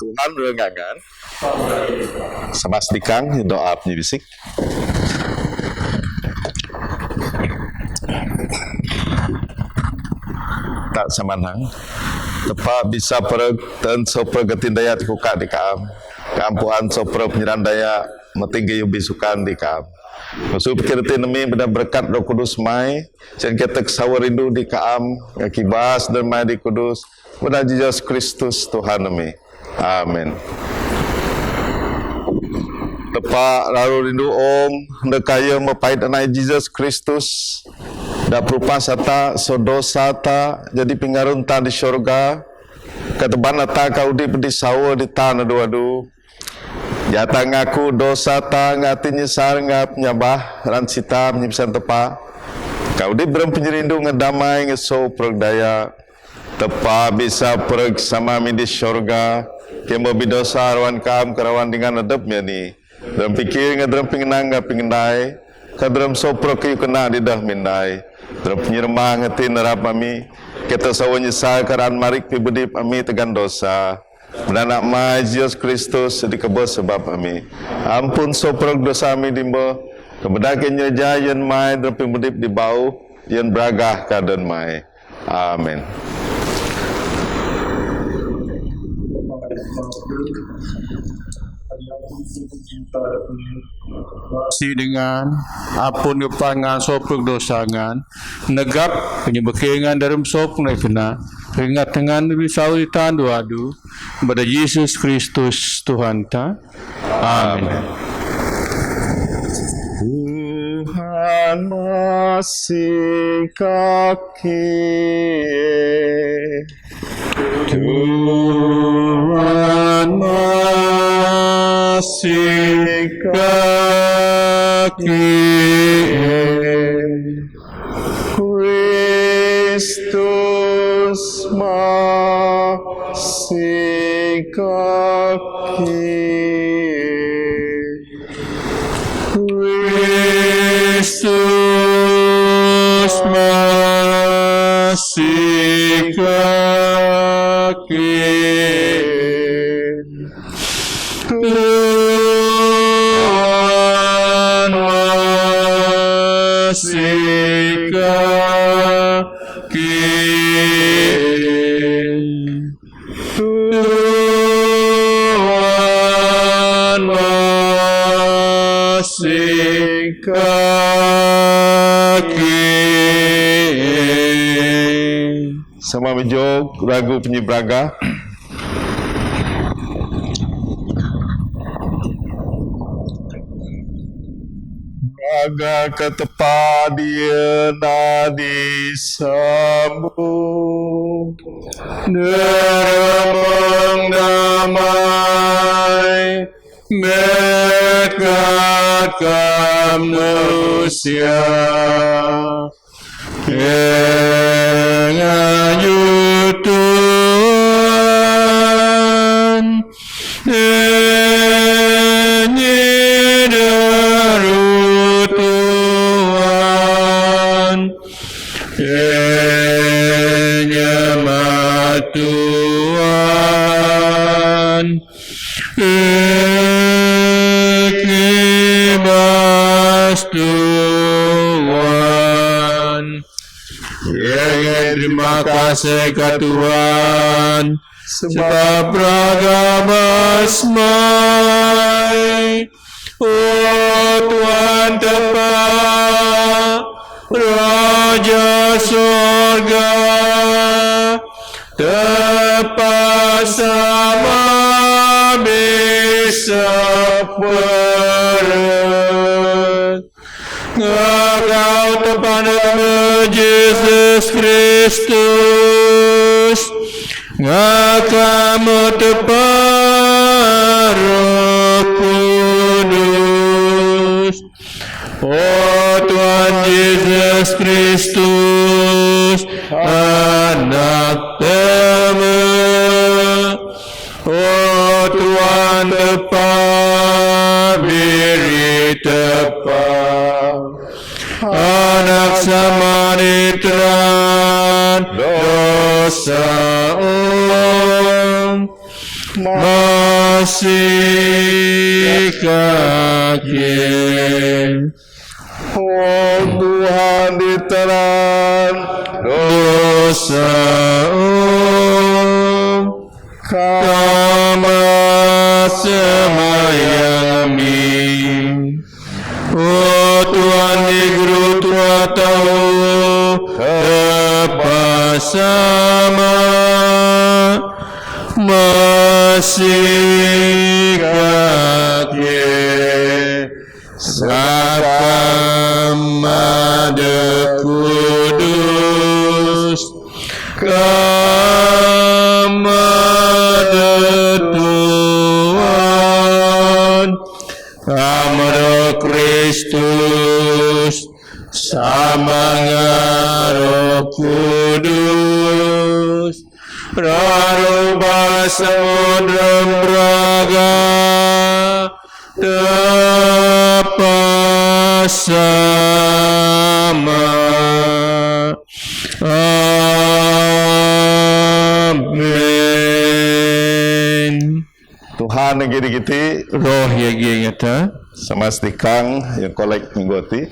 Tuhan rengangan samastikan doa bisik. Tak samanang tepat bisa pereg dan sopra getindaya kuka di kaam kampuan sopra penyerandaya metinggi bisukan di kaam Maksud pikir nemi benda berkat Roh Kudus mai dan kita kesawar rindu di kaam ngakibas dan mai di Kudus benda Yesus Kristus Tuhan nemi. Amin. Tepat lalu rindu Om ndekaya mepait anak Yesus Kristus dak perupa sata sodosa ta jadi pingarun ta di syurga keteban ta kau di sawa di tanah dua-du jata ngaku dosa ta ngati nyesar ngap nyabah ran sita menyipisan tepa kau di berem penyerindu ngedamai ngeso pergdaya tepa bisa perg sama mi di syurga kemo bidosa rawan kam kerawan dengan adep ni dalam pikir ngedrem pingenang ngap pingendai kadrem sopro kayu kena di dah mindai dalam penyirmah ngeti nerap kami kita sawa nyesal karaan marik pibudip kami tegan dosa menanak mai Yesus Kristus dikebos sebab kami ampun soprog dosa kami dimba kebedakin nyejayan mai dalam pibudip di bau yang beragah kadan mai. Amin. Si dengan apun kepangan sopuk dosangan negap penyebekengan dalam sopuk na kena ingat dengan bisawitan doadu kepada Yesus Kristus Tuhan ta. Amin. Tuhan masih kaki Tuhan masih kaki Kristus masih kaki Kristus masih kaki Tuhan masih kaki Tuhan masih kaki. Sama menjog ragu penyebraga. Raga ketepa dia nadi sambung Deremang damai Mekat manusia Dengan Tuhan Penyembah Tuhan, ikhlas Tuhan. Ya, terima kasih ke Tuhan sebab beragama semai. Oh Tuhan tepat Raja surga, tepat sama bisa perut. Engkau tepat nama Yesus Kristus, kamu tepat Roh Kudus. Oh Tuhan Yesus Kristus, anak teman. Oh Tuhan tepat, beri tepat, anak Samaritan dosa masih kaki. Oh Tuhan ditelan Dosa kama semayami. Oh Tuhan di guru tua tahu tepat sama masih kaki. Sakamada Kudus, kamada Tuhan, kamada Kristus, samanga Roh Kudus, raruba samudra braga, tepat sama. Amin. Tuhan yang gini-gini Roh yang ngata sama stikang yang kolek minggoti.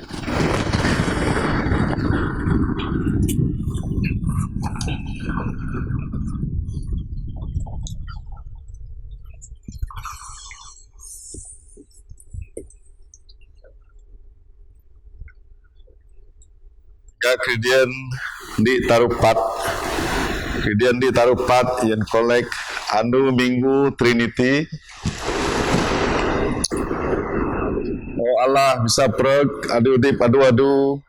Kemudian di tarupat yang kolek anu minggu Trinity. Oh Allah bisa prek adu udip adu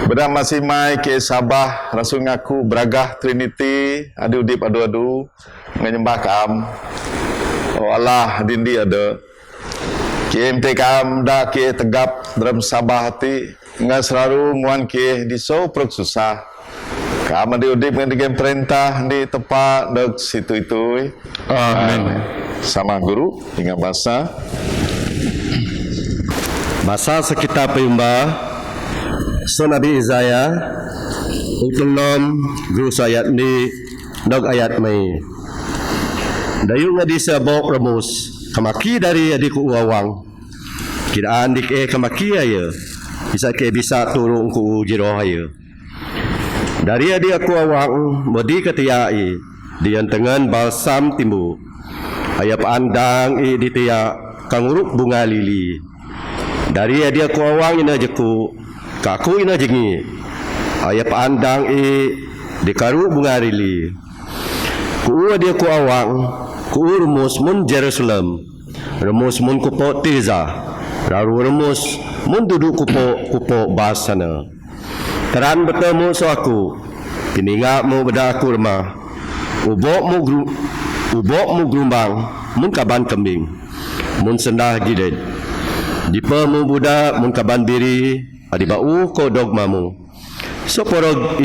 beda masih mai ke Sabah rasul ngaku beragah Trinity adu udip adu menyembah kam. Oh Allah dindi ada KMT kam dah ke tegap dalam Sabah hati nggak selalu muan ke di so prek susah. Kama di udip dengan perintah di tempat dek situ itu. Amin. Sama guru dengan bahasa. Masa sekitar peyumba so Nabi Isaiah utunom guru sayat ni dog ayat mai. Dayu nga di sa bok ramos kamaki dari adiku uawang. Kiraan dik kamaki ayo. Bisa turun ku jiro ayo. Dari adi aku awang modi ketiai dian tengan balsam timbu. Ayap andang di tia kanguruk bunga lili. Dari adi aku awang ina jeku kaku ina jengi. Ayap andang di karu bunga lili. Ku adi aku awang ku rumus mun Jerusalem. Rumus mun kupo Tirza. Lalu rumus mun duduk kupo basana. Teran bertemu so aku. Pininga mo beda aku remah. Ubok mu gerumbang mun kaban kembing. Mun sendah gided. Dipa mu budak mun kaban biri adi bau ko dogmamu. So porog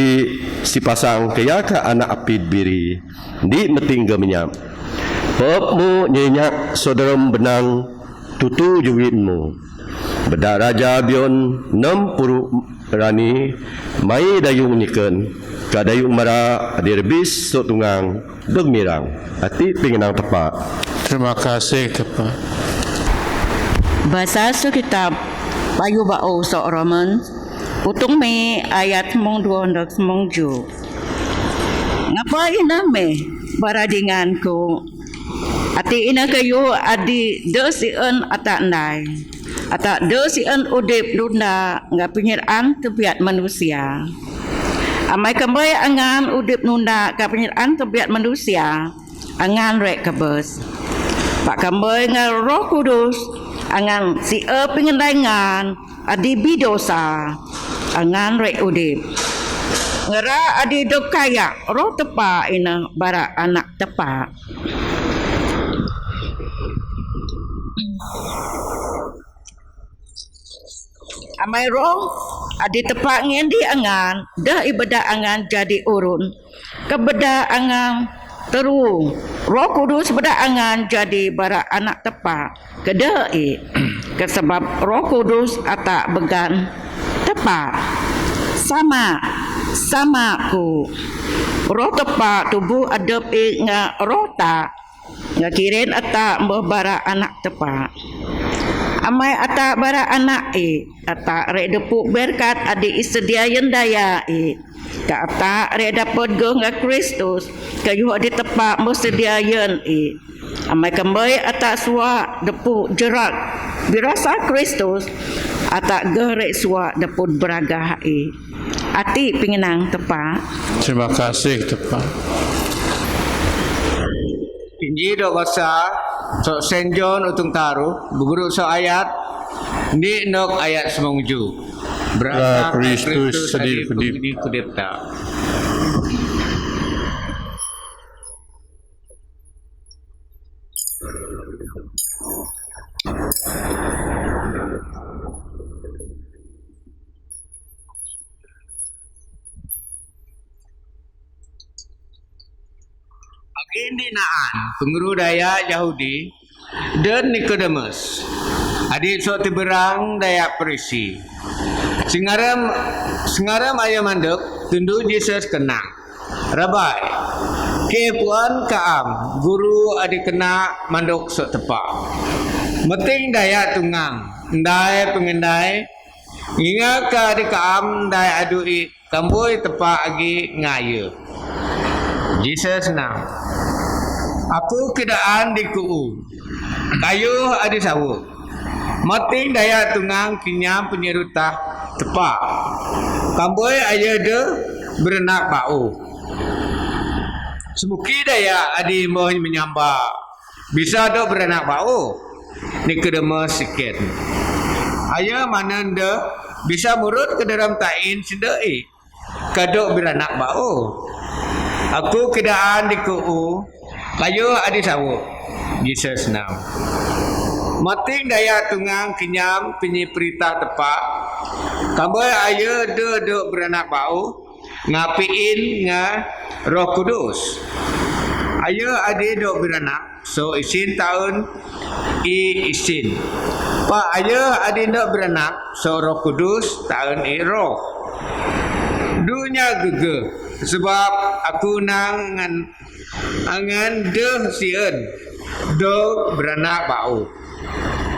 si pasang kaya ka anak apid biri. Di metingga menyap. Pop mu nyenyak sodaram benang tutu juwitmu. Bedak raja bion 60 rani mai dayung niken ka dayung mara adi rebis so tungang dog mirang ati pinginang tepat. Terima kasih tepat. Bahasa kitab Payu Ba'o Sok Roman Putung me ayat mong 200 mong ju. Ngapain name baradingan ko ati ina kayo adi desian atak nai atak desian udip luna ngapinyiran tebiat manusia amai kembali angan udip nunda kapinyiran tebiat manusia angan rek kebes pak kembali ngal Roh Kudus angan si pengendangan adi bidosa angan rek udip ngera adi dok kaya roh tepa ina bara anak tepa amai roh adi tepa ngendi angan dah ibadah angan jadi urun kebeda angan teru Roh Kudus beda angan jadi bara anak tepa kedai kesebab Roh Kudus atak began tepa sama ku roh tepa tubuh adep nga roh tak nga kirin atak bara anak tepa amai atak bara anak atak rek depuk berkat adi isediayan daya ka atak rek dapat go nga Kristus kayu adi tepa mesediayan amai kembali atak suak depuk jerak birasa Kristus atak gerek suak depuk beragah ati pinginang tepa. Terima kasih tepat. Inji do basa so Saint John utung taruh buguru so ayat di nok ayat semongju berasa Kristus adi sedih kudipta. Agindi naan penguru daya Yahudi dan Nikodemus adik so tiberang daya Perisi singaram ayam mandek tundu Yesus kenang Rabai kepuan kaam guru adik kena mandok so tepak meting daya tungang ndai pengendai ingat ka adik kaam daya adui kamboi tepak agi ngaya Yesus nang aku kedaan di kuu kayu adi sawu mating daya tungang kinyam penyerutah tepak kamboi aja de berenak bau semuki daya adi mau menyamba bisa do berenak bau Nikodemus sikit aja mana de bisa murut ke dalam tain sedai kadok berenak bau aku kedaan di kuu kayu adi sawu Yesus nam mating daya tungang kinyam penyiprita tepak kamboy ayo de beranak bau ngapiin nga Roh Kudus ayo adi do beranak so isin tahun isin pak ayo adi do beranak so Roh Kudus tahun roh dunya gege sebab aku nang angan deh sieun do beranak bau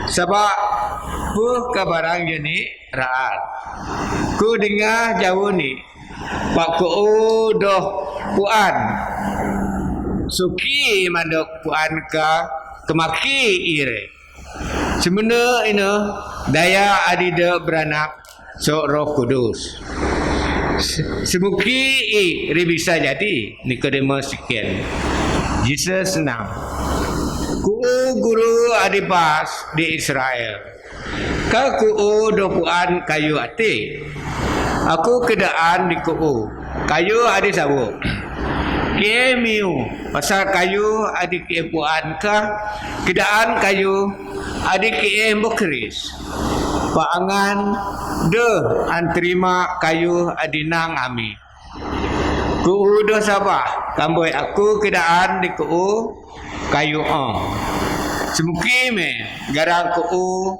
sebab puh kabarang jeni raat ku dengar jauh ni pak ku doh puan suki mandok puan ka kemaki ire semena ini daya adida beranak so Roh Kudus semuki bisa jadi Nikodemus sekian Yesus senang ku guru adibas di Israel ka ku dokuan kayu ati aku kedaan di ku kayu adi sawu kemiu pasal kayu adi kepuan ka kedaan kayu adi ke bokris paangan de antrima kayu adinang ami ku do sabah kamboi aku kedaan di ku kayu semuki me garang ku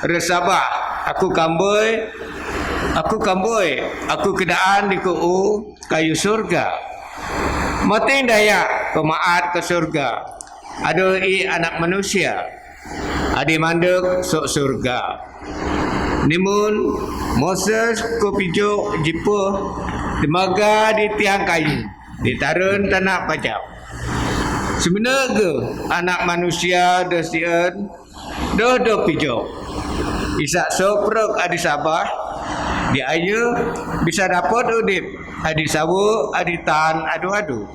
resabah aku kamboi, aku kedaan di kuu kayu surga. Mating daya pemaat ke surga. Ada anak manusia. Adi mandek sok surga. Nimun Moses ko pijo jipo temaga di tiang kayu. Ditarun tanah pajak. Sebenarnya anak manusia desian do pijo. Isak soprok adi sabah di ayu bisa dapat udip adi sawu adi tan adu-adu.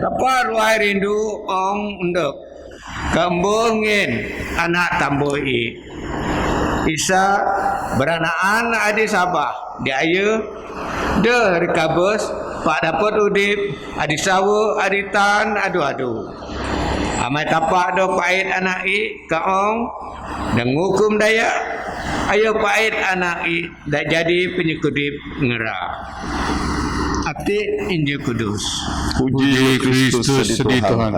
Tapa ruai rindu ong unduk kembungin anak tamboi. Isa beranaan adi sabah di ayu de rekabus pak dapat udip adi sawu adi tan adu-adu. Amai tapak do pait anak i kaong dan ngukum daya ayo pait anak i dak jadi penyekudip ngera. Abdi Injil Kudus. Puji Kristus sedih Tuhan.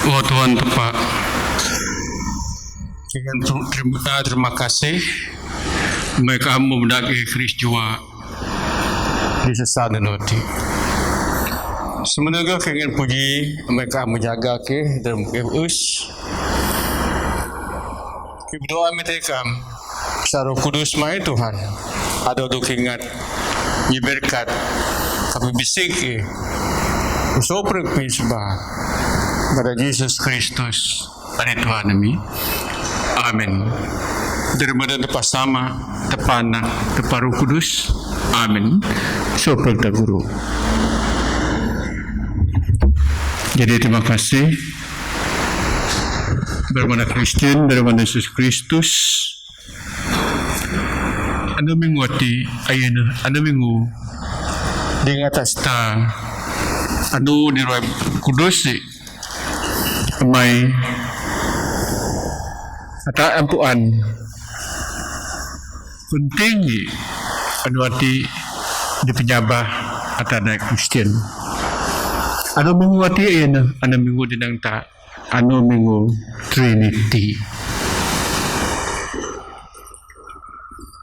Oh Tuhan tepat. Terima kasih. Mereka memendaki Kristus di sesana nanti. Sebenarnya ingin puji mereka menjaga ke dalam us. Berdoa mereka Roh Kudus mai Tuhan. Ada untuk ingat berkat kami bisik ke soprak pisbah pada Yesus Kristus pada Tuhan kami. Amin. Daripada tepat sama, tepat anak, tepat Roh Kudus. Amin. Soprak tak guru. Jadi terima kasih. Bermana Kristen, bermana Yesus Kristus. Ano minggu ati, ayun, ano minggu di atas ta, ano di Roh Kudus may ata ampuan penting ano ati di penyabah ata na Kristen. Ano minggu ati ayun, ano minggu dinang ta. Ano minggu Trinity.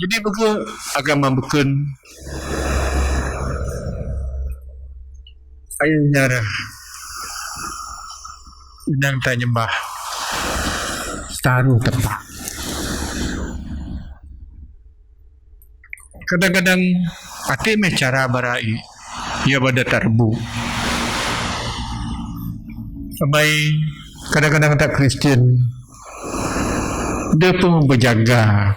Jadi buku agama bukan ayat nyara undang tanya mbah taruh tempat. Kadang-kadang ati me cara barai ia pada tarbu. Sampai kadang-kadang tak Kristen dia pun berjaga,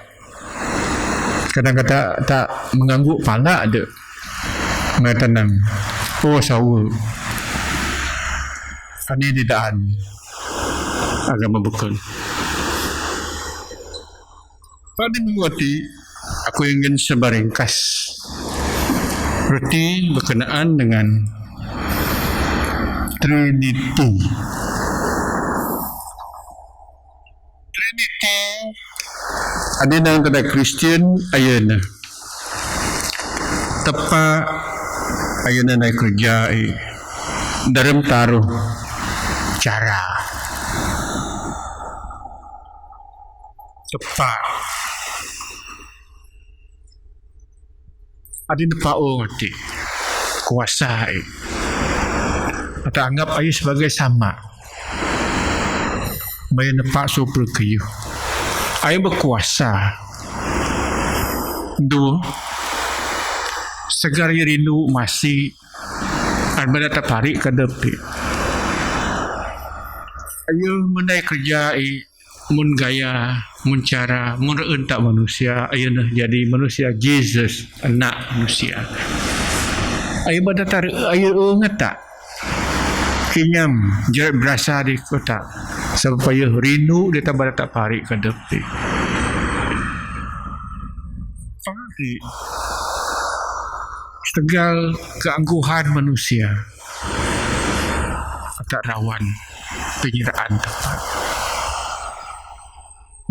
kadang-kadang tak mengganggu pala dia mengatanang oh sawu ini didaan agama bukan pada mengerti aku ingin sebaringkas berarti berkenaan dengan Trinity. Ada nang kada Kristen ayana tepa ayana na kerja dalam taruh cara tepa ada nepa ngerti kuasa atau anggap ayo sebagai sama bayan nepa super kayu ayo berkuasa dua segar rindu masih ada tertarik ke depan ayo menai kerja mun gaya mun cara mun entak manusia ayo nah jadi manusia Jesus anak manusia ayo pada tarik ayo ngata kinyam jarak berasa di kota supaya rindu dia tak pada tak parik ke depan setegal keangkuhan manusia tak rawan penyeraan tepat.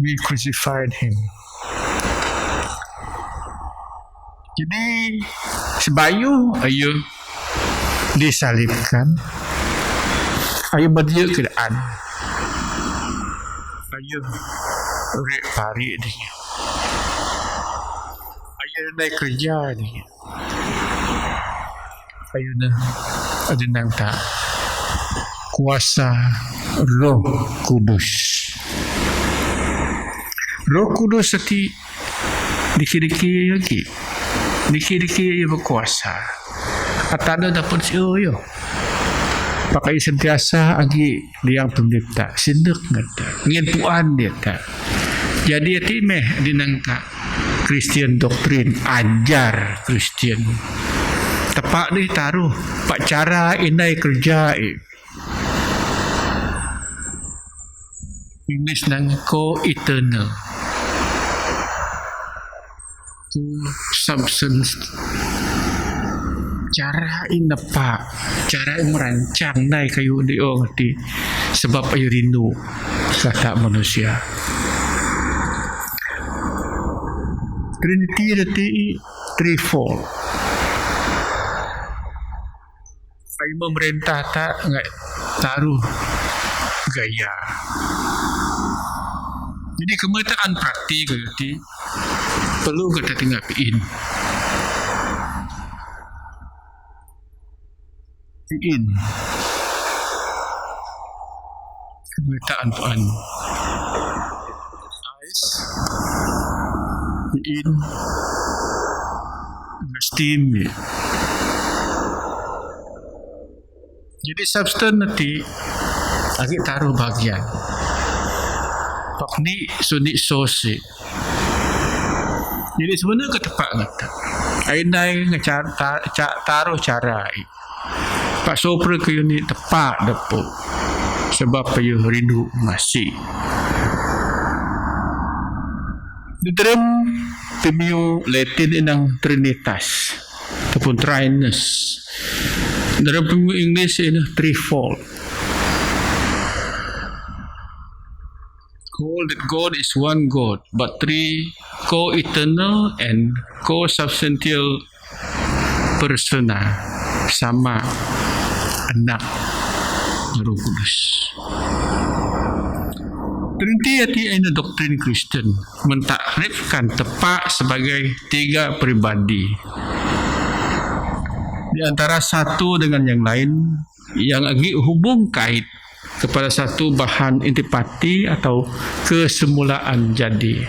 We crucified him. Jadi sebayu ayo disalibkan. Ayo berdia keadaan. Ayo rek pari dia. Ayo naik kerja dia. Ayo na ada nang tak kuasa Roh Kudus. Roh Kudus seti dikira-kira lagi. Dikira-kira ia berkuasa. Atana dapat siyo. Pakai sentiasa lagi dia yang pencipta. Sindak ngata. Ngin puan dia tak. Jadi hati meh dinangka Christian doktrin. Ajar Christian. Tepak ni taruh. Pak cara inai kerja English nang co-eternal. Substance. Cara inapa, cara merancang nai kayu dia ngerti sebab ayu rindu kata manusia. Trinity dati threefold. Ayu memerintah tak ngai taruh gaya. Jadi kemetaan praktik berarti perlu kita tinggalin. Kemetaan puan. Ice. Steam. Jadi substance nanti lagi taruh bagian. Pak ni sunyi sos. Jadi sebenarnya ketepak ngata. Ainai taruh cara. Pak sopra kayu ni tepak dapur. Sebab kayu rindu masih. Di dalam pemiu Latin inang Trinitas ataupun Trinus. Dalam pemiu English ini threefold. Call that God is one God, but three co-eternal and co-substantial persona sama anak Roh Kudus. Trinity ini doktrin Kristen mentakrifkan tepak sebagai tiga pribadi. Di antara satu dengan yang lain yang lagi hubung kait kepada satu bahan intipati atau kesemulaan jadi.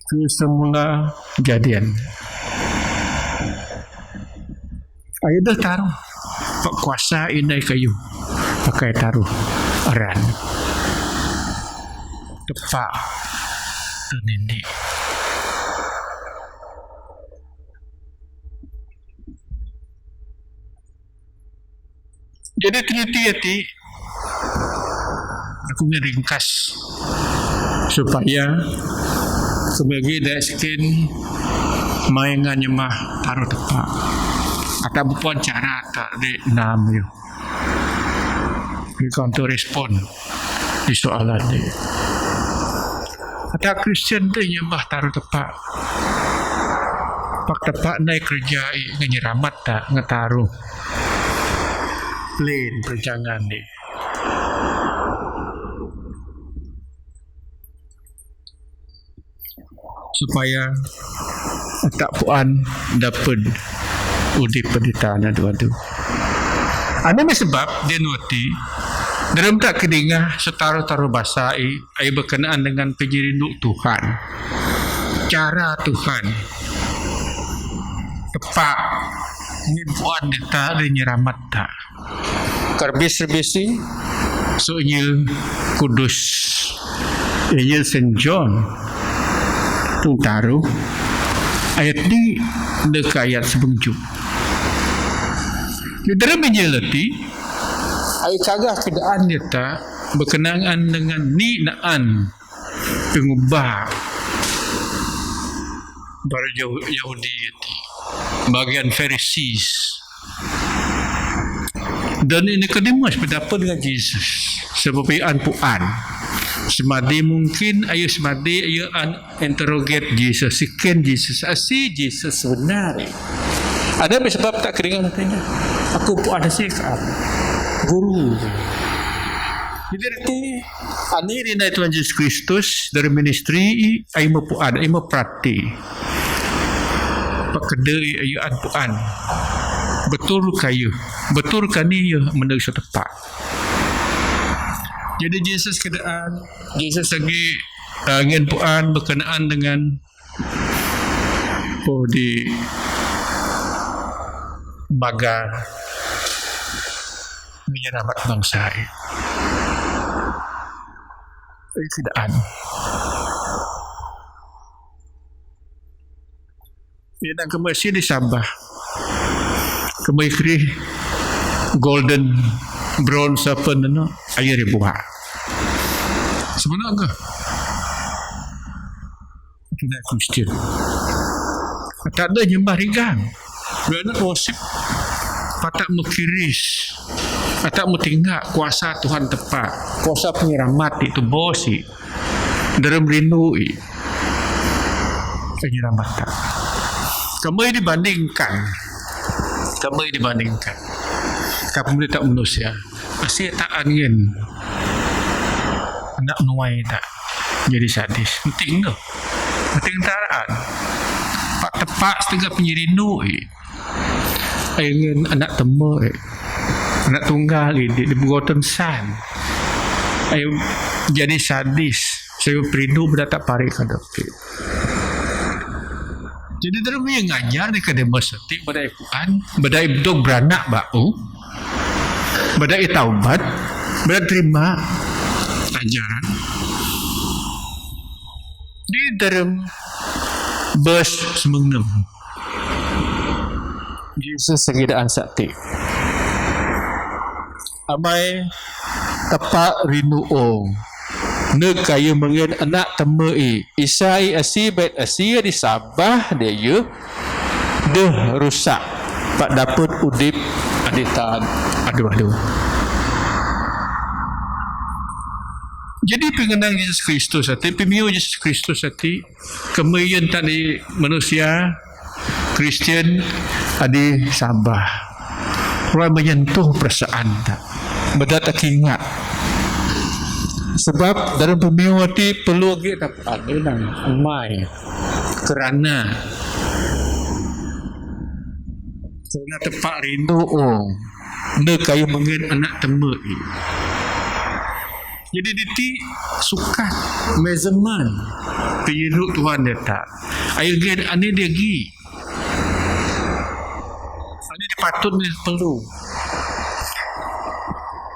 Kesemula jadian. Ayo dah taruh. Pak kuasa inai kayu. Pakai taruh aran. Tepak. Tenindi. Jadi Trinity aku ngeringkas supaya sebagai daskin mainan nyemah taruh tepak. Atau bukan cara tak di enam yo. Di counter respon di soalan ni. Atau Kristen tu nyembah taruh tepak. Pak tepak naik kerja ngeramat tak ngetaruh. Plain perjangan ni. Supaya tak puan dapat udip pendetana dua-dua. Ada sebab dia nuti dalam tak kedingah setaruh-taruh bahasa ai berkenaan dengan penjerindu Tuhan. Cara Tuhan. Tepak ni puan kita dia nyeramat tak. Karbis-bisi so Injil Kudus. Injil Saint John tu taruh ayat ni dekat ayat sebelum. Di dalam Injil itu ayat cagah keadaan dia tak berkenaan dengan ni naan pengubah para Yahudi itu bagian Pharisees. Dan ini Nikodemus berdapat dengan Yesus sebab puan Semadi mungkin ayo semadi ayo interrogate Jesus, siken Jesus, asi Jesus sebenar. Ada sebab tak keringan katanya. Aku pun ada sikap guru. Jadi reti ani rina Tuhan Yesus Kristus dari ministry ay mapuan ay maprati. Pakadai ayo anpuan. Betul kayu. Betul kaniyo menang sa tepat. Jadi Jesus kedaan, Jesus lagi ingin puan berkenaan dengan di baga menyelamat bangsa ini. Kedaan. Ia nak kemasi di Sabah. Kemai golden bronze apa nana air ribuan. Sebenarnya tidak Kristian. Tak ada nyembah rigang. Kerana worship patak mukiris. Patak mutinggak kuasa Tuhan tepat. Kuasa penyeramat itu bosi. Dalam rindui. Penyeramat tak. Kamu dibandingkan. Kamu tak manusia. Masih tak angin. Anak nuai tak jadi sadis. Penting tu. Penting taraan. Pak tepak setengah penyirindu. Ingin anak temu. Anak tunggal di Bugoton San. Ayo jadi sadis. Saya perindu berdatang parik hadapi. Jadi dalam yang ngajar di Akademi Setik badai Quran, badai dog beranak bau, badai taubat, badai terima ajaran. Di dalam bus semengnam. Jesus segidaan sakti. Amai tepak rinuong. Nek kayu mengin anak temui isai asi bet asi di Sabah dia deh rusak pak dapur udip aditan aduh. Jadi pengenang Yesus Kristus hati pemiu Yesus Kristus hati kemudian tadi manusia Kristian adi Sabah orang menyentuh perasaan tak berdatang ingat. Sebab dalam pemiwati perlu lagi dapat ilang amai kerana tepat rindu nak kayu mengin anak temui. Jadi diti suka mezaman penyiruk Tuhan dia tak. Air gen ani dia gi. Ani dipatut ni perlu.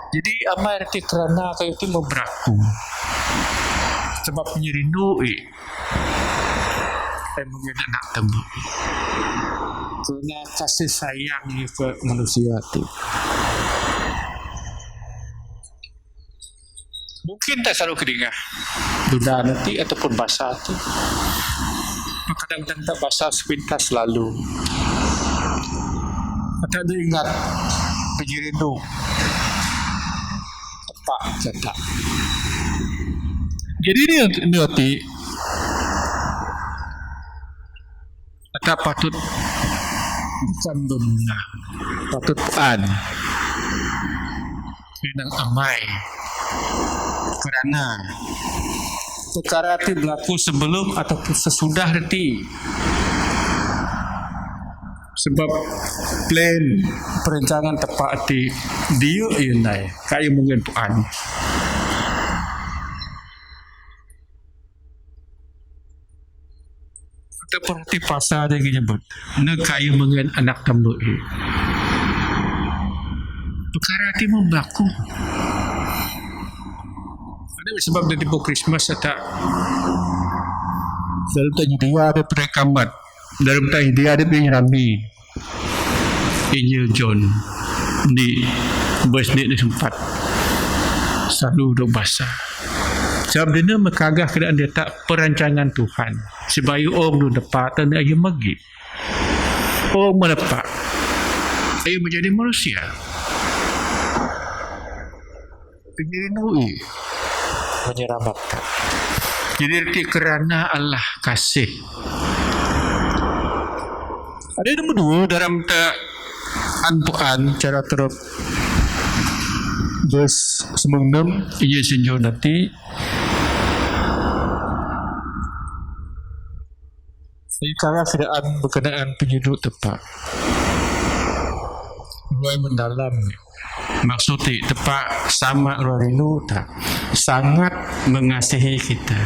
Jadi amai reti kerana kayu itu memberaku. Sebab penyerindu saya mungkin nak temu. Kerana kasih sayang ke manusia itu. Mungkin tak selalu kedengar dunia nanti ataupun bahasa itu. Kadang-kadang tak bahasa sepintas selalu. Tak ada ingat penyerindu. Pak cetak. Jadi ini arti ada patut bukan dunia, patut an, yang amai. Kerana perkara itu berlaku sebelum ataupun sesudah reti. Sebab plan perencanaan tepat di dia ini kayu mungkin puan. Kita perhati pasal dia menyebut nak kayu mungkin anak tambu ini. Perkara itu berlaku. Ada sebab dari tipu Christmas atau dalam tanya dia ada perekaman. Dalam tanya dia ada penyerami Injil John di bersedik ni sempat selalu duk basah. Sebab dia mengagah keadaan dia tak perancangan Tuhan. Sebayu om lu dapat dan ayu magi. Om mendapat ayu menjadi manusia. Penyirinui menyelamatkan. Jadi erti kerana Allah kasih. Ada yang kedua dalam anpuan cara teruk verse 96 ia senjau nanti sekarang keadaan berkenaan penyudut tepat mulai mendalam maksudnya tepat sama Rinu tak sangat mengasihi kita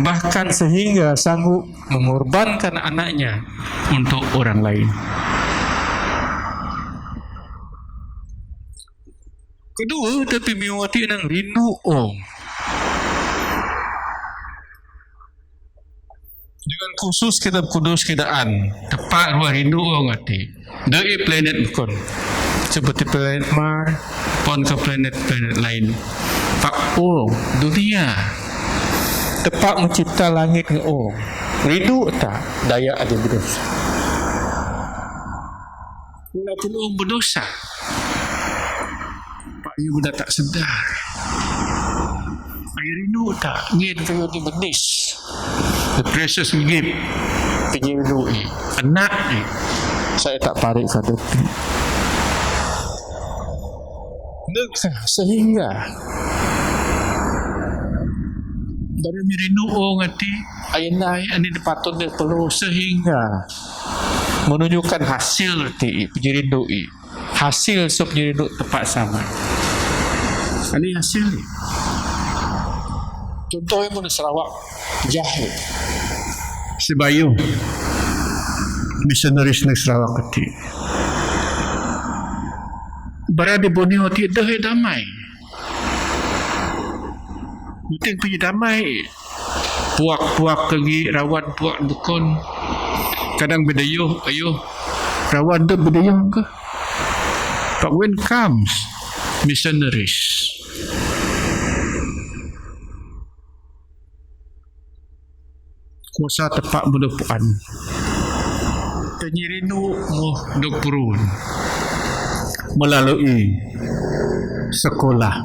bahkan sehingga sanggup mengorbankan anaknya untuk orang lain. Kedua, tapi miwati nang rindu dengan khusus kita kudus kedaan tepat ruang rindu ngati dari planet bukan seperti planet Mars pon ke planet-planet lain pak dunia tepat mencipta langit ke rindu tak daya ada berdosa walaupun berdosa pak you dah tak sedar air rindu tak ngin kayu di manis the precious gift penyindu anak saya tak parik pada itu sehingga dari mirindu ngati ayat ini patut dia perlu sehingga menunjukkan hasil ti penyirindu hasil sop penyirindu tepat sama ini hasil contohnya mana Sarawak Jahit Sebayu misionaris di Sarawak kecil berada di Borneo tidak damai penting pergi damai puak-puak lagi rawan puak dukun kadang bedayuh ayuh rawan tu bedayuh ke but when comes missionaries kuasa tepat menepuan penyirinu muh dokpurun melalui sekolah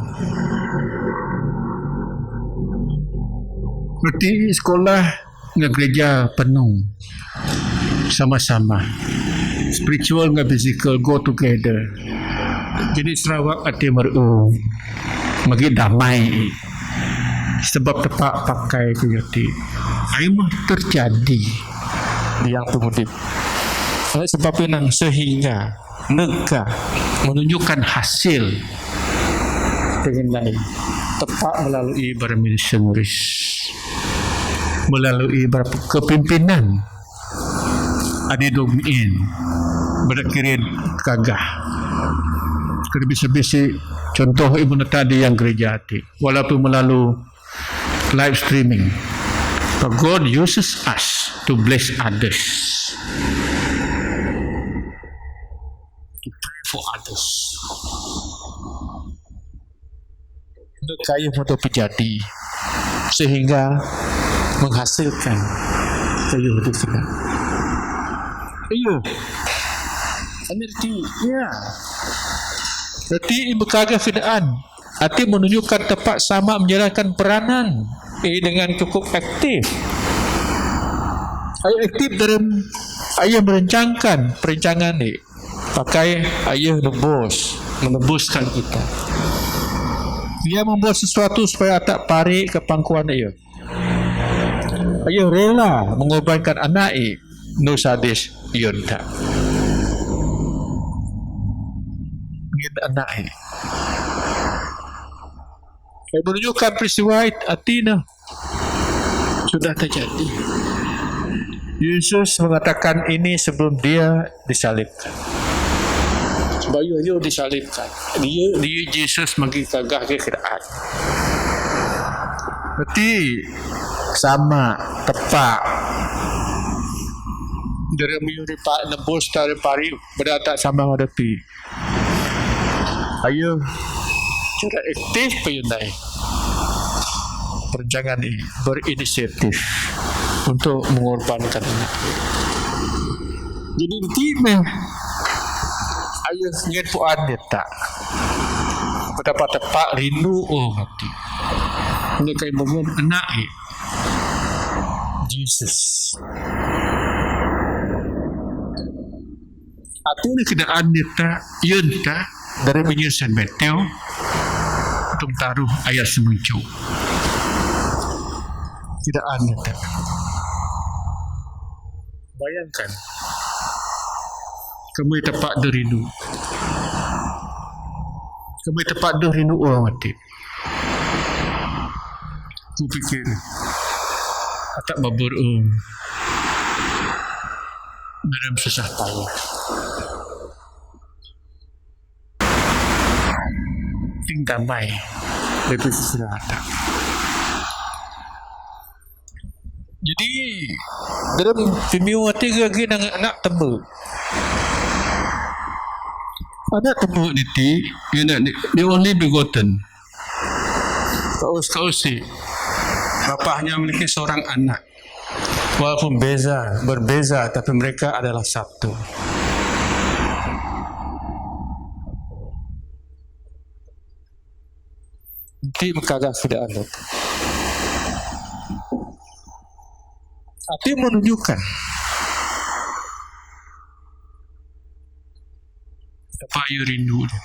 berarti sekolah dengan gereja penuh sama-sama spiritual dengan physical go together jadi Sarawak hati meru bagi damai sebab tepat pakai kuyuti aimah terjadi di yang pemudip sebab itu sehingga negah menunjukkan hasil dengan lain tepat melalui bermissionaris melalui kepimpinan adidomin berkirim kagah bisa-bisa contoh ibu tadi yang gereja hati walaupun melalui live streaming but God uses us to bless others to pray for others kaya untuk terjadi sehingga menghasilkan kayu itu juga ayo energi ya berarti berkagak keadaan hati menunjukkan tepat sama menjalankan peranan dengan cukup aktif ayah aktif dalam ayah merancangkan perancangan ni pakai ayah menebuskan kita dia membuat sesuatu supaya tak parik ke pangkuan ayah ayah rela mengorbankan anak no sadis yonta ngid anak saya menunjukkan peristiwa Atina sudah terjadi. Yesus mengatakan ini sebelum dia disalibkan. Sebab dia disalibkan. Dia Yesus bagi kagah ke keadaan. Berarti sama tepat. Dari miuri pak nebus dari pari berdatang sama hadapi. Ayo cara aktif payunai perancangan ini berinisiatif untuk mengorbankan anak. Jadi timah ayah ingin puan dia tak berdapat tepat rindu hati Ni kay bangun anak Jesus. Atu ni kedaan dia tak, yun tak, dari penyusun Matthew, untuk taruh ayat semuncul. Kedaan dia tak. Bayangkan, kamu tepat derindu. Kamu tepat derindu orang mati. Aku fikir, tak babur dalam susah payah. Ting damai lebih istirahat. Jadi dalam film mati lagi nak temu. Anak temu ni dia only begotten. Kau si bapa hanya memiliki seorang anak. Walaupun berbeza, tapi mereka adalah satu. Nanti kagak tidak ada. Tapi menunjukkan apa you rindu dia.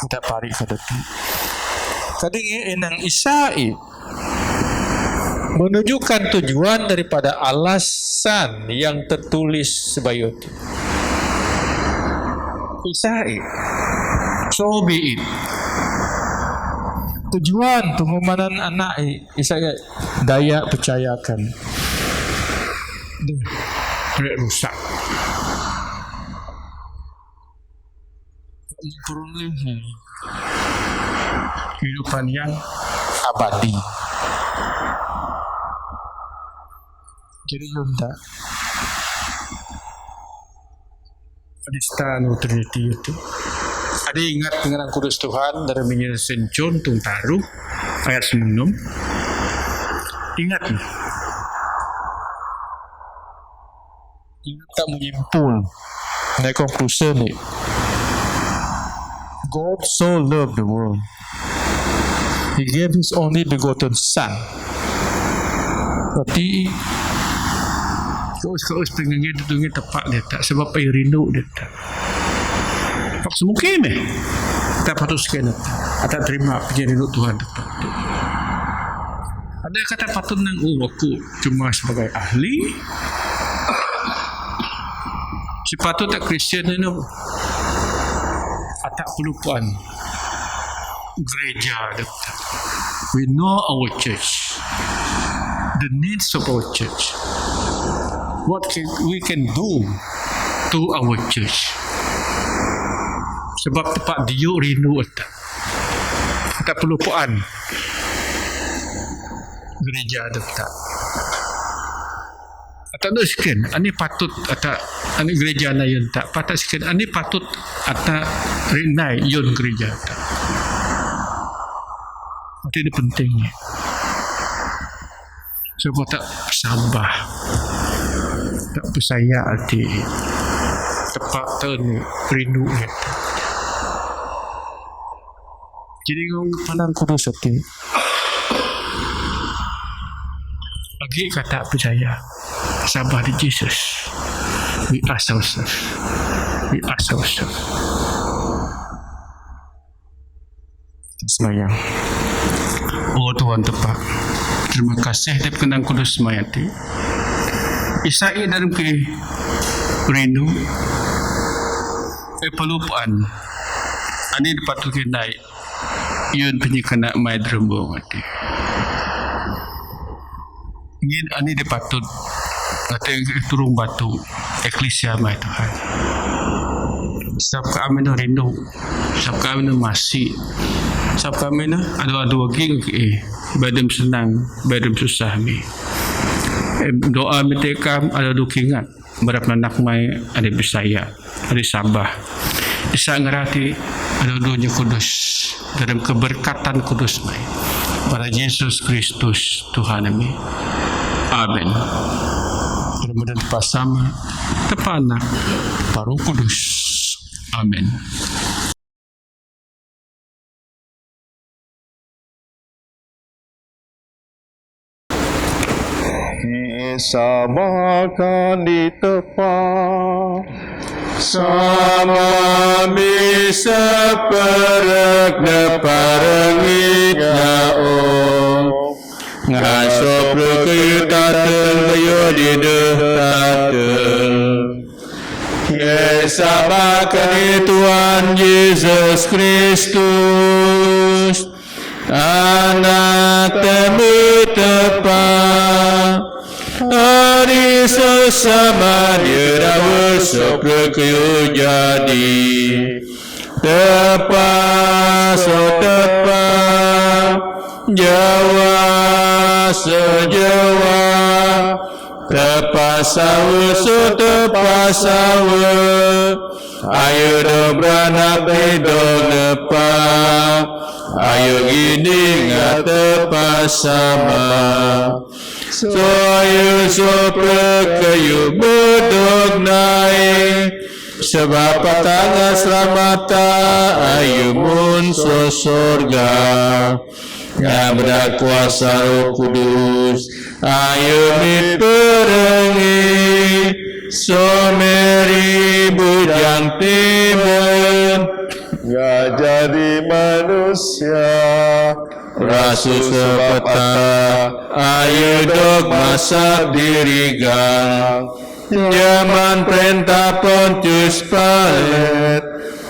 Kita parik ke depan. Tadi enang Isai menunjukkan tujuan daripada alasan yang tertulis sebayut. Isai, so be it. Tujuan pengumuman anak Isai daya percayakan. Dia rusak. Memperoleh kehidupan yang abadi. Jadi yunda Adista Trinity itu. Ada ingat dengan kudus Tuhan dari menyusun John tung taruh ayat 9. Ingat nih. Ingat tak menyimpul dari konklusi ni. God so loved the world. He gave His only begotten Son. Tapi kau pengen dia tepat dia tak sebab apa rindu dia tak. Tak semungkin tak patut sekian tak terima rindu Tuhan tepat. Ada kata patut nang aku cuma sebagai ahli. Si patut tak Kristian ni tak pelupaan gereja dekat. We know our church, the needs of our church, what we can do to our church. Sebab tempat dia rindu tak pelupaan gereja dekat. Tak ada sekian. Ini patut atau ini gereja lain tak patut sekian. Ini patut atau rinai yun gereja tak. Ini pentingnya. Sebab tak sabar, tak percaya arti tepat ni rindu ni. Jadi kau pandang kudus hati. Lagi kata percaya. Sabar di Jesus. We ask ourselves. Semayang. Oh Tuhan tepat. Terima kasih dia kenang kudus semayati. Isai dalam ke rindu. Pelupaan. Ini dipatuhi naik. Yun penyekana mai derembo mati. Ini dipatut atau turung batu eklesia mai Tuhan. Sebab kami nak rindu, sebab kami nak masih, sebab kami nak adu-adu lagi badam senang, badam susah ni. Doa metekam ada dukingat, berapa nak mai ada bersaya, ada sabar. Bisa ngerti ada dunia kudus dalam keberkatan kudus mai. Pada Yesus Kristus Tuhan kami. Amin. Mudah-mudahan tepat sama, tepat anak, Roh Kudus. Amin. disamakan di tepat sama bisa perek neparengit ngaong ngasop rekitaten bayo di dehtaten Yesabakan Tuhan Yesus Kristus anak temu tepat hari sesama dia dawa seprekyu jadi tepat so tepat jawa sejawa tepat sawa so tepat sawa ayo dobrana pedong nepat ayo gini tepat sama so ayo so prekayu bedog naik sebab patanga selamata ayo mun so surga ngabda kuasa Roh Kudus ayo miperengi so meri bujang timun nggak jadi manusia rasul sepeta ayo dog masa dirigang zaman perintah Pontius Pilat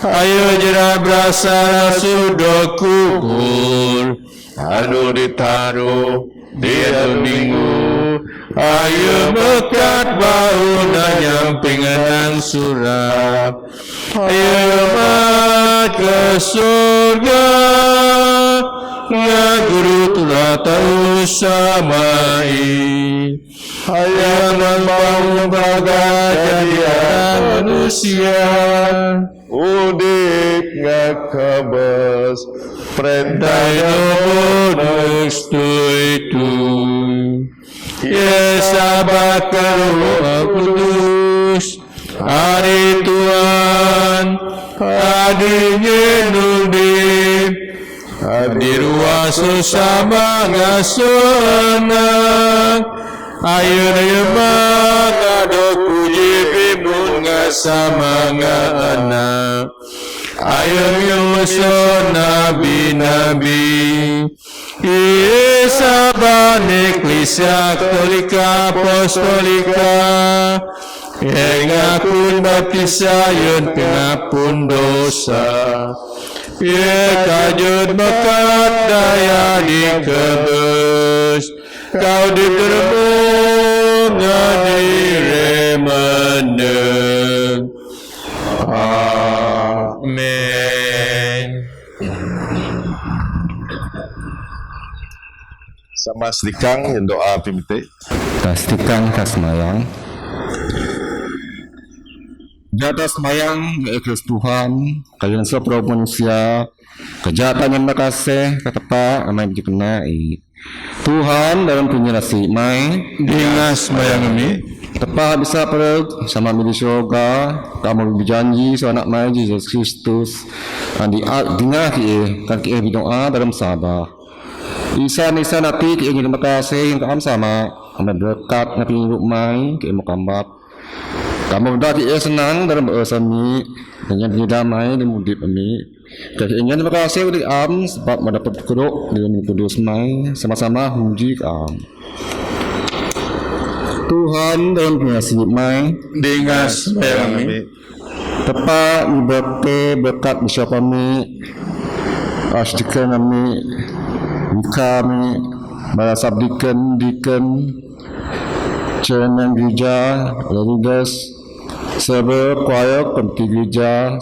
ayo jera berasa sudah kubur anu ditaruh di minggu ayo mekat bau na nyampingan surat ayo mat ke surga ngaguru telah tahu samai ayo membangun bagai jadi manusia udik ngakabas perintah bonus itu Yesabakan Roh Kudus hari Tuhan hadirnya nundip hadir wasu sama ngasonak ayo nembang ngado puji bimun ngasama nganak ayo nyusun nabi-nabi Yesaban Eklesia Katolika Apostolika Engakun baptisayon pengapun dosa kajut mekat daya dikebus kau ditermu ngadire meneng amin. sama sedikang yang doa pimite Pastikan kasmayang Jata semayang ikhlas Tuhan kalian sepro manusia kejahatan yang makasih ketepa amai dikenai Tuhan dalam penyerasi mai Dingas semayang ini tepa bisa pereg sama mili surga kamu berjanji so anak mai Yesus Kristus andi dengar kan berdoa dalam sabar Isa nanti ingin terima kasih yang kamu sama kami berkat nabi rumai ke mukambat kamu berarti senang dalam bersami dengan damai dan mudip ini ingin terima kasih untuk am sebab mendapat kedok dengan kudus mai sama-sama muji am Tuhan dalam pengasih mai Dingas semayang ini tepat berkat bersama kami asdikan kami kami balasab diken chairman gereja leaders server choir komite gereja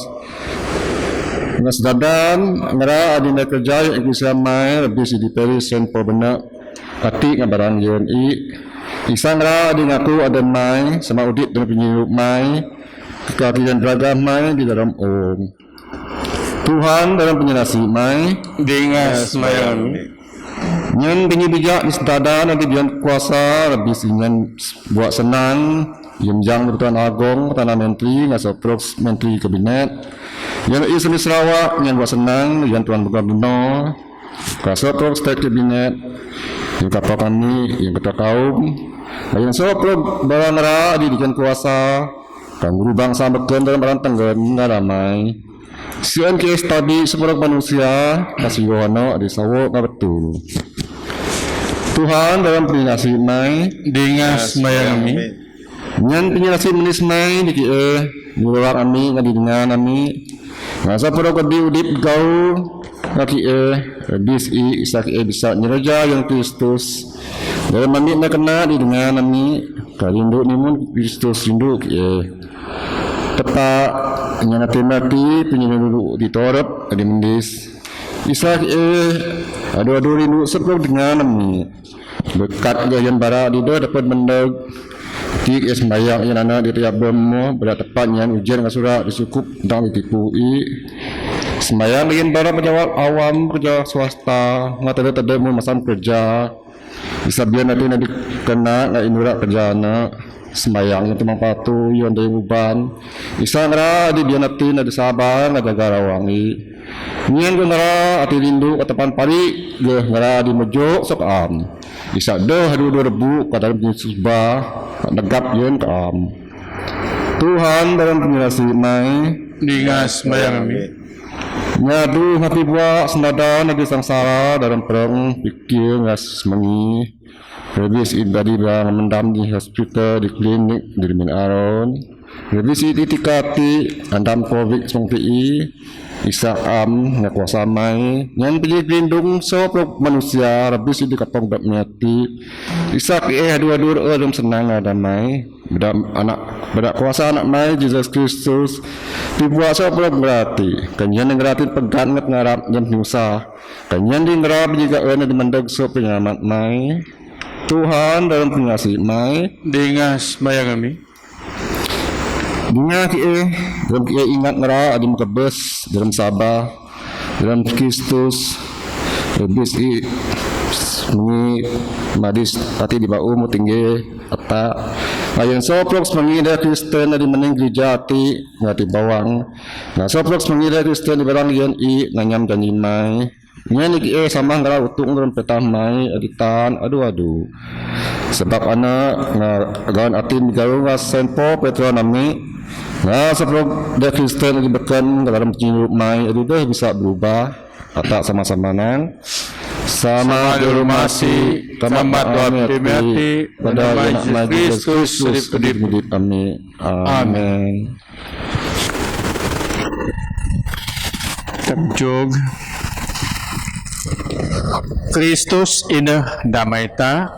ngas dadan ngara adina kerja yang Islam mai lebih si diperi sen po benak kati ngabarang YNI isang ra adina aku ada mai sama udit dan penyirup mai kekadiran beragam mai di dalam Tuhan dalam penyelasi mai Dingas semayang ini Nyan tinggi bijak di sedada nanti biar kuasa lebih singan buat senang yang Bertuan Agong Tanah Menteri ngasih Prof Menteri Kabinet yang Isni Sarawak yang buat senang yang Tuan Gubernur kasih Prof State Kabinet yang kata kami yang kata kaum Ayang soprog barang ra di dikan kuasa kang guru bangsa beken dalam barang tenggen ngaramai. Sian ke study seprog manusia kasih yohana di sawo ka betul. Tuhan dalam penyelasi mai dengan sembahyang kami nyan penyelasi menis mai di luar kami ngadi dengan kami ngasa seprog kadi udip gau ngaki bis isa bisa nyeraja yang Kristus dalam mandi nak kena di dengan kami karindu nimun Kristus rindu tepat nyana mati penyeluru ditorep adi mendis isa adu rindu seprog dengan kami bekat gayan bara di do dapat mendeg tik sembayang yang anak di tiap bemo pada tepatnya ujian ngasura disukup tentang ditipui sembayang gayan bara penjawab awam kerja swasta ngata-ngata mau masam kerja bisa biar nanti kena nggak indura kerja anak sembayang yang temang patu yang dari uban bisa ngera di biar nanti ada sabar nggak jaga rawangi nyen ngera ati rindu ketepan pari ge ngera di mejo sok am bisa doh 2000 kadang subah negap yen am Tuhan dalam penyelasi mai dengan sembahyang kami nyadu hati buah senada nadi sangsara dalam perang pikir ngas mengi Rebis ibadi bang mendam di hospital di klinik di Min Aron Rebis ditikati andam covid songpi isa am ngakuasa mai yang pilih lindung soprok manusia Rebis di kapong bab mati isa dua-dua dalam senang ada mai beda kuasa anak mai Jesus Kristus dibuat soprok berarti kanyan yang berarti pegat ngarap dan nyusah kanyan di ngarap juga di mendeg so penyamat mai Tuhan dalam pengasih mai dengan sembahyang kami dunia dalam ingat ngera adi mekebes dalam sabah dalam Kristus lebih mengi madis hati di bau mu tinggi ata ayang soproks mengida Kristen adi meneng gereja ati ngati bawang nah soproks mengida Kristen di barang yen nganyam janji mai nyan sama ngara utung dalam petamai editan aduh sebab anak ngagan atin gawe sempo petro nami sebab dia Kristen dibekan dalam jinup mai aduh bisa berubah atau sama-sama nang sama dirumasi tamat doa mati pada nama Yesus Kristus hidup kami amin Jog Kristus ina damai ta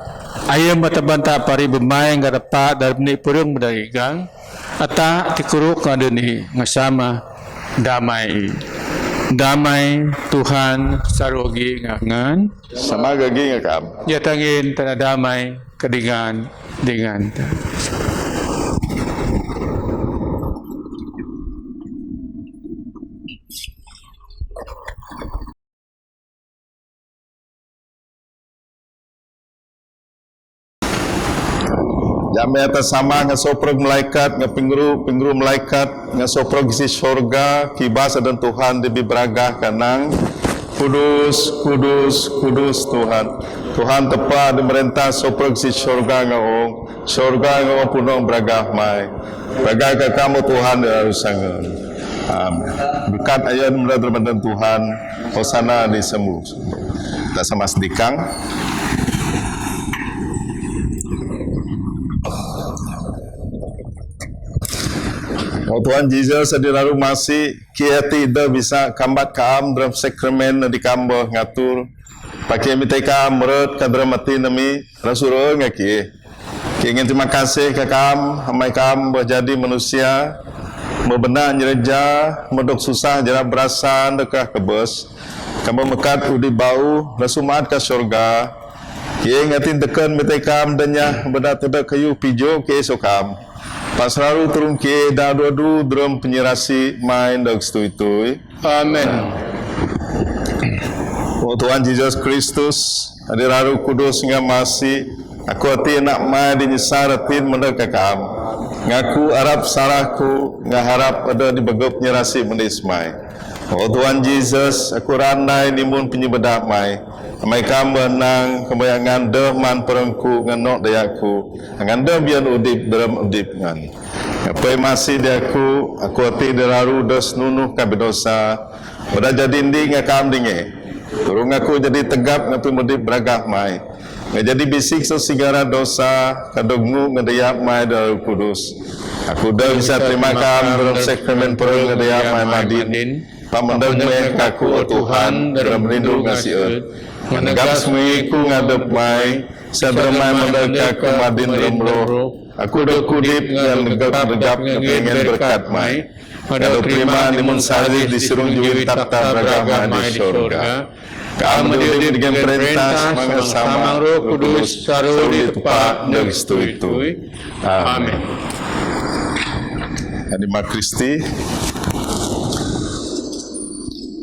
ayam batabanta pari bermain garapa dalam ni purung berdagang ata tikuruk ngadeni ngasama damai Tuhan sarogi ngangan Sama gagi ngakam. ya tangin tanah damai kedingan dengan ta Jami atas sama ngasoprog malaikat ngapingru malaikat ngasoprog isi surga kibas dan Tuhan di bibragah kanang kudus Tuhan tepat di merintah soprog isi surga ngaong punong bragah mai bragah ka kamu Tuhan di arusangan amin berkat ayat menurut Tuhan hosana di semu tak sama sedikang. Oh Tuhan Yesus adiraru masih kia tidak bisa kambat kaam dalam sakramen di kambo ngatur pakai mitai kaam merut kadra mati nami rasul ngaki ingin terima kasih ke kaam hamai kaam berjadi manusia membenar nyereja medok susah jera berasan dekah kebes kamu mekat udi bau rasumat ke surga kia ngatin tekan mitai kaam danya benar tidak kayu pijo ke sokam pasraru turun ke dah dua-dua drum penyerasi main dog stui-tui. Amin. Oh Tuhan Yesus Kristus, adiraru kudus nga masih aku hati nak mai dinyesaratin mendekat kam. Ngaku Arab sarahku ngaharap ada di begop penyerasi mendismai. Oh Tuhan Yesus, aku ranai nimun penyebedak mai. Amai kam benang kebayangan deh man perengku ngenok dayaku. Ngan deh bian udip dalam udip ngan. Apa masih dia aku hati deraru dos nunuh kabidosa. Pada jadi ndi ngakam dinge. Turung aku jadi tegap ngapi mudip beragah mai. Jadi bisik sesigara dosa kadungu ngadayak mai dari kudus. Aku dah bisa terima kam dalam sakramen perang ngadayak mai madin. Pamandang meh kaku Tuhan dalam rindu ngasih menegap semui ku ngadep mai sadramai mendekat ku madin dalam roh. Aku dah kudip yang negap kepengen berkat mai. Pada terima nimun sari diserung juwi tata beragama di syurga. Kamu didik dengan perintah semangat sama roh kudus saru di tepat dan setui-tui. Amin. Anima Kristi.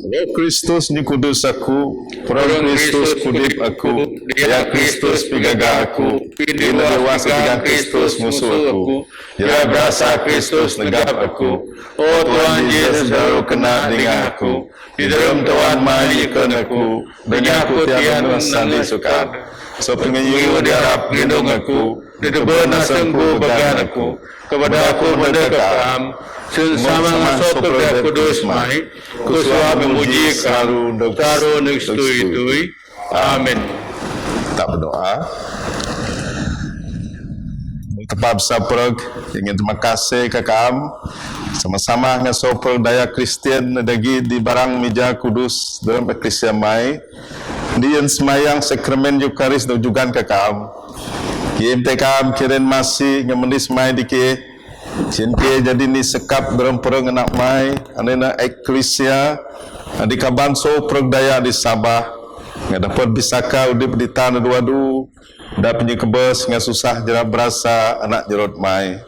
Roh Kristus ni kudus aku, Roh Kristus kudip aku, Dia Kristus pigaga aku, Bila dewasa dengan Kristus musuh aku, Dia berasa Kristus negap aku. Oh Tuhan Yesus selalu kena dengan aku, di dalam Tuhan mai ikan aku, banyak aku tiada menasani suka. So pengenyu diharap lindung aku, di depan nasengku bagian aku, kepada aku mendekat sama sopir dan kudus mai, kuswa memuji karu nestui. Amin. Tak berdoa. Kepab saprag ingin terima kasih kakam sama-sama dengan sopir daya Kristian dagi di barang meja kudus dalam eklesia mai. Dian semayang sakramen Eukaris dan juga kakam. Kim tekam kiren masih ngemendis mai dike. Cinti jadi ni sekap dalam perang anak mai, anena eklesia, di kaban so perang di Sabah, nggak dapat bisaka udip di tanah dua-du, dah punya kebes nggak susah jerap berasa anak jerot mai.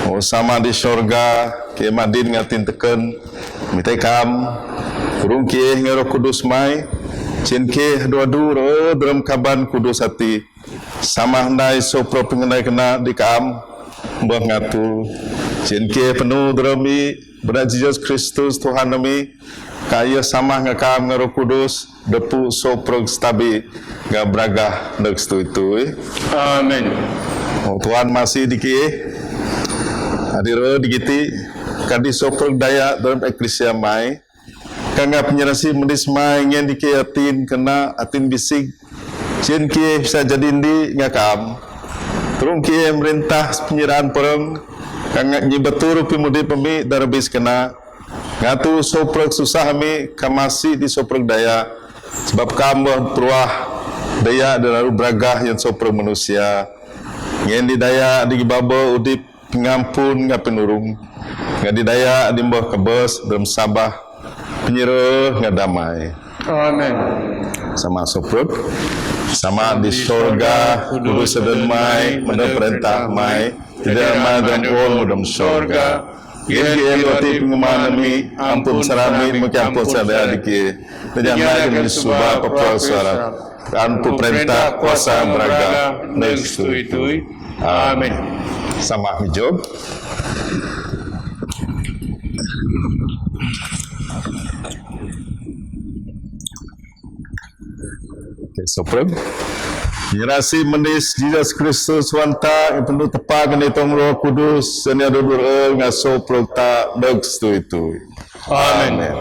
Oh sama di syurga, ke madin ngatin teken, mitai kam, kurung ke ngero kudus mai, cinke dua-du dalam kaban kudus hati, sama handai so pengendai kena di kam. Mbah ngatu cinke penuh derami berat Yesus Kristus Tuhan kami kaya sama ngakam ngaro kudus depu soprog stabi gabragah nek itu. Amin. Oh Tuhan masih diki hadir digiti kadi soprog daya dalam eklesia mai kangga penyerasi mendis mai ngen diki atin kena atin bisik cinke bisa jadi ndi ngakam. Terung kia merintah penyerahan perang kangak nyibatur pimudi pemi darabis kena ngatu soprek susah mi kamasi di soprek daya sebab kamu peruah daya dan beragah yang soprek manusia ngen di daya di baba udip ngampun ngapenurung ngad di daya di mbah kebes dalam sabah penyerah ngadamai. Amin. Sama soprek sama di syurga kudus dan mai menurut perintah mai tidak mai dan all dalam syurga Gede roti pengemanami ampun sarami mengampun sadaya diki tidak mai dengan subah papal suara ampun perintah kuasa beraga nestui. Amin. Sama hijab. Soprem Nyerasi menis Jesus Kristus wanta yang penuh tepat dengan itu Roh Kudus dan yang duduk ngaso prota degstu itu. Amin.